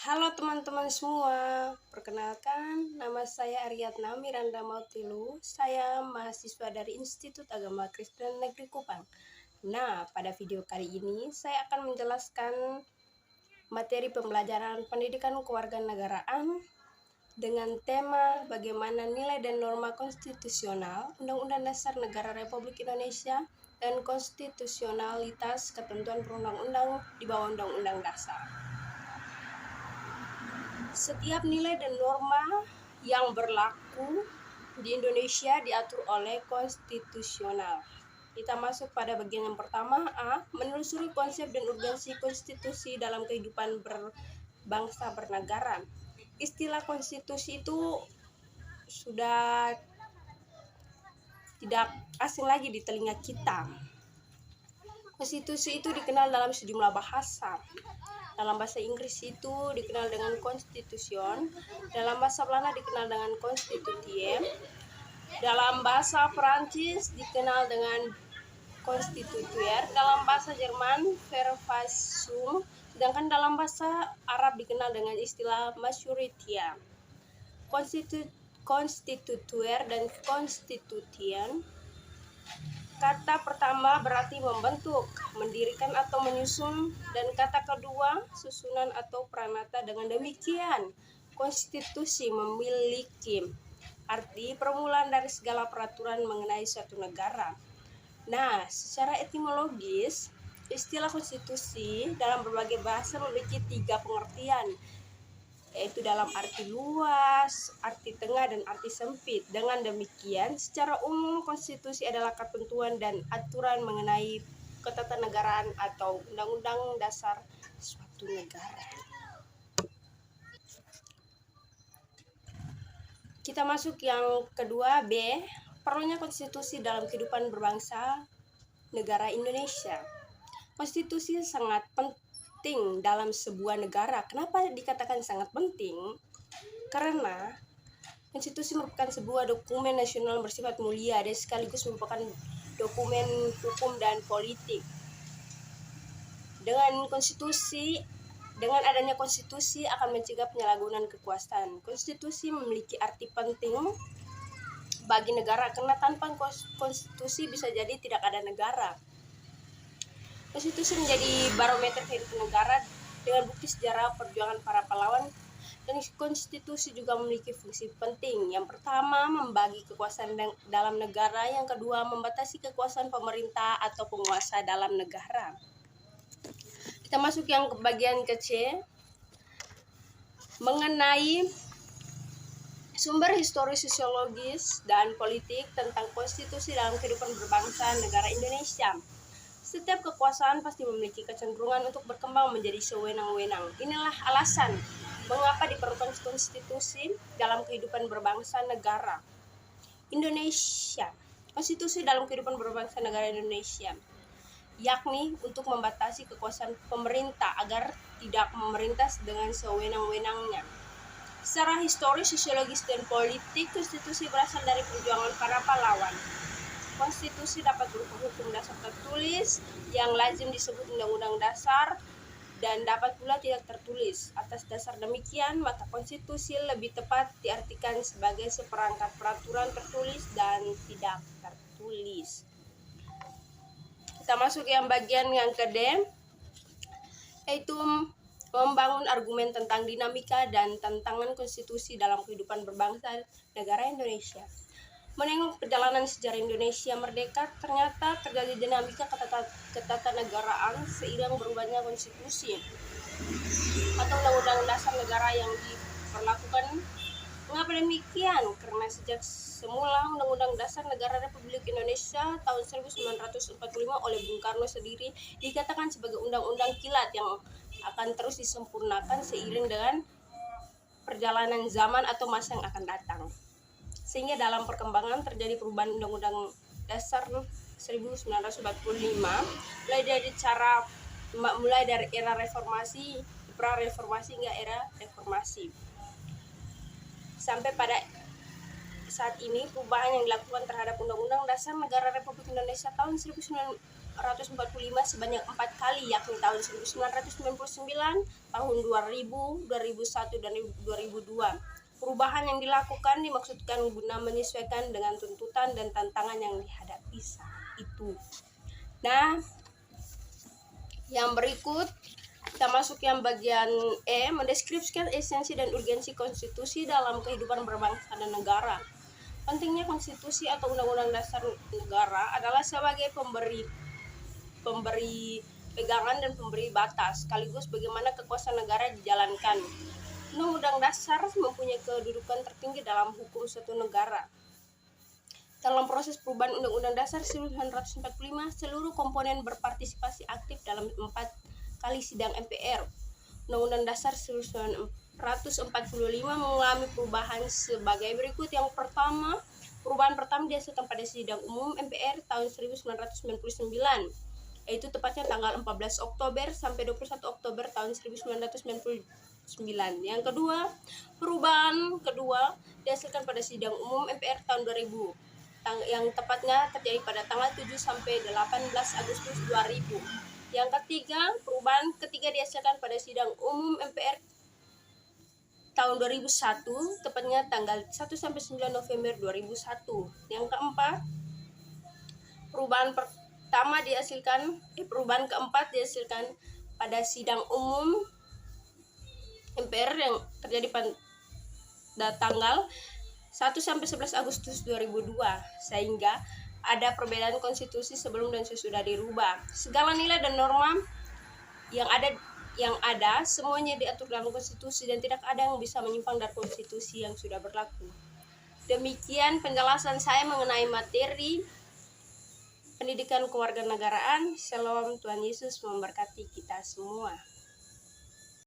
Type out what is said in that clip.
Halo teman-teman semua, perkenalkan nama saya Ariadna Miranda Mautilu. Saya mahasiswa dari Institut Agama Kristen Negeri Kupang. Nah, pada video kali ini saya akan menjelaskan materi pembelajaran pendidikan kewarganegaraan dengan tema bagaimana nilai dan norma konstitusional Undang-Undang Dasar Negara Republik Indonesia dan konstitusionalitas ketentuan perundang-undang di bawah Undang-Undang Dasar. Setiap nilai dan norma yang berlaku di Indonesia diatur oleh konstitusional. Kita masuk pada bagian yang pertama, A. Menelusuri konsep dan urgensi konstitusi dalam kehidupan berbangsa bernegara. Istilah konstitusi itu sudah tidak asing lagi di telinga kita. Konstitusi itu dikenal dalam sejumlah bahasa. Dalam bahasa Inggris itu dikenal dengan constitution, dalam bahasa Belanda dikenal dengan constitution, dalam bahasa Perancis dikenal dengan constituteur, dalam bahasa Jerman Verfassung, sedangkan dalam bahasa Arab dikenal dengan istilah masyuritia. Constituteur dan constitution, kata pertama berarti membentuk, mendirikan atau menyusun, dan kata kedua susunan atau pranata. Dengan demikian, konstitusi memiliki arti permulaan dari segala peraturan mengenai suatu negara. Nah, secara etimologis, istilah konstitusi dalam berbagai bahasa memiliki 3 pengertian, yaitu dalam arti luas, arti tengah, dan arti sempit. Dengan demikian, secara umum konstitusi adalah ketentuan dan aturan mengenai ketatanegaraan atau undang-undang dasar suatu negara. Kita masuk yang kedua, B. Perlunya konstitusi dalam kehidupan berbangsa negara Indonesia. Konstitusi sangat penting dalam sebuah negara. Kenapa dikatakan sangat penting? Karena konstitusi merupakan sebuah dokumen nasional bersifat mulia dan sekaligus merupakan dokumen hukum dan politik. Dengan adanya konstitusi akan mencegah penyalahgunaan kekuasaan. Konstitusi memiliki arti penting bagi negara karena tanpa konstitusi bisa jadi tidak ada negara. Konstitusi menjadi barometer kehidupan negara dengan bukti sejarah perjuangan para pahlawan, dan konstitusi juga memiliki fungsi penting. Yang pertama, membagi kekuasaan dalam negara. Yang kedua, membatasi kekuasaan pemerintah atau penguasa dalam negara. Kita masuk yang ke bagian ke C, mengenai sumber historis, sosiologis, dan politik tentang konstitusi dalam kehidupan berbangsa negara Indonesia. Setiap kekuasaan pasti memiliki kecenderungan untuk berkembang menjadi sewenang-wenang. Inilah alasan mengapa diperlukan konstitusi dalam kehidupan berbangsa negara Indonesia. Konstitusi dalam kehidupan berbangsa negara Indonesia, yakni untuk membatasi kekuasaan pemerintah agar tidak memerintah dengan sewenang-wenangnya. Secara historis, sosiologis, dan politik, konstitusi berasal dari perjuangan para pahlawan. Konstitusi dapat berupa hukum dasar tertulis yang lazim disebut Undang-Undang Dasar dan dapat pula tidak tertulis. Atas dasar demikian, maka konstitusi lebih tepat diartikan sebagai seperangkat peraturan tertulis dan tidak tertulis. Kita masuk yang bagian yang ke D, yaitu membangun argumen tentang dinamika dan tantangan konstitusi dalam kehidupan berbangsa negara Indonesia. Menengok perjalanan sejarah Indonesia merdeka, ternyata terjadi dinamika ketatanegaraan seiring berubahnya konstitusi atau undang-undang dasar negara yang diperlakukan. Mengapa demikian? Karena sejak semula Undang-Undang Dasar Negara Republik Indonesia tahun 1945 oleh Bung Karno sendiri dikatakan sebagai undang-undang kilat yang akan terus disempurnakan seiring dengan perjalanan zaman atau masa yang akan datang. Sehingga dalam perkembangan terjadi perubahan Undang-Undang Dasar 1945 mulai dari era reformasi, pra-reformasi hingga era reformasi. Sampai pada saat ini perubahan yang dilakukan terhadap Undang-Undang Dasar Negara Republik Indonesia tahun sebanyak 4 kali, yakni tahun 1999, tahun 2000, 2001, dan 2002. Perubahan yang dilakukan dimaksudkan guna menyesuaikan dengan tuntutan dan tantangan yang dihadapi saat itu. Nah, yang berikut kita masuk yang bagian E, mendeskripsikan esensi dan urgensi konstitusi dalam kehidupan berbangsa dan negara. Pentingnya konstitusi atau undang-undang dasar negara adalah sebagai pemberi pegangan dan pemberi batas, sekaligus bagaimana kekuasaan negara dijalankan. Undang-undang dasar mempunyai kedudukan tertinggi dalam hukum suatu negara. Dalam proses perubahan Undang-Undang Dasar 1945, seluruh komponen berpartisipasi aktif dalam 4 kali sidang MPR. Undang-Undang Dasar 1945 mengalami perubahan sebagai berikut. Yang pertama, perubahan pertama dihasilkan pada sidang umum MPR tahun 1999, yaitu tepatnya tanggal 14 Oktober sampai 21 Oktober tahun 1999. Yang kedua, perubahan kedua dihasilkan pada sidang umum MPR tahun 2000, yang tepatnya terjadi pada tanggal 7 sampai 18 Agustus 2000. Yang ketiga, perubahan ketiga dihasilkan pada sidang umum MPR tahun 2001, tepatnya tanggal 1 sampai 9 November 2001. Yang keempat, perubahan keempat dihasilkan pada sidang umum MPR yang terjadi pada tanggal 1 sampai 11 Agustus 2002, sehingga ada perbedaan konstitusi sebelum dan sesudah dirubah. Segala nilai dan norma yang ada semuanya diatur dalam konstitusi dan tidak ada yang bisa menyimpang dari konstitusi yang sudah berlaku. Demikian penjelasan saya mengenai materi pendidikan kewarganegaraan. Shalom, Tuhan Yesus memberkati kita semua.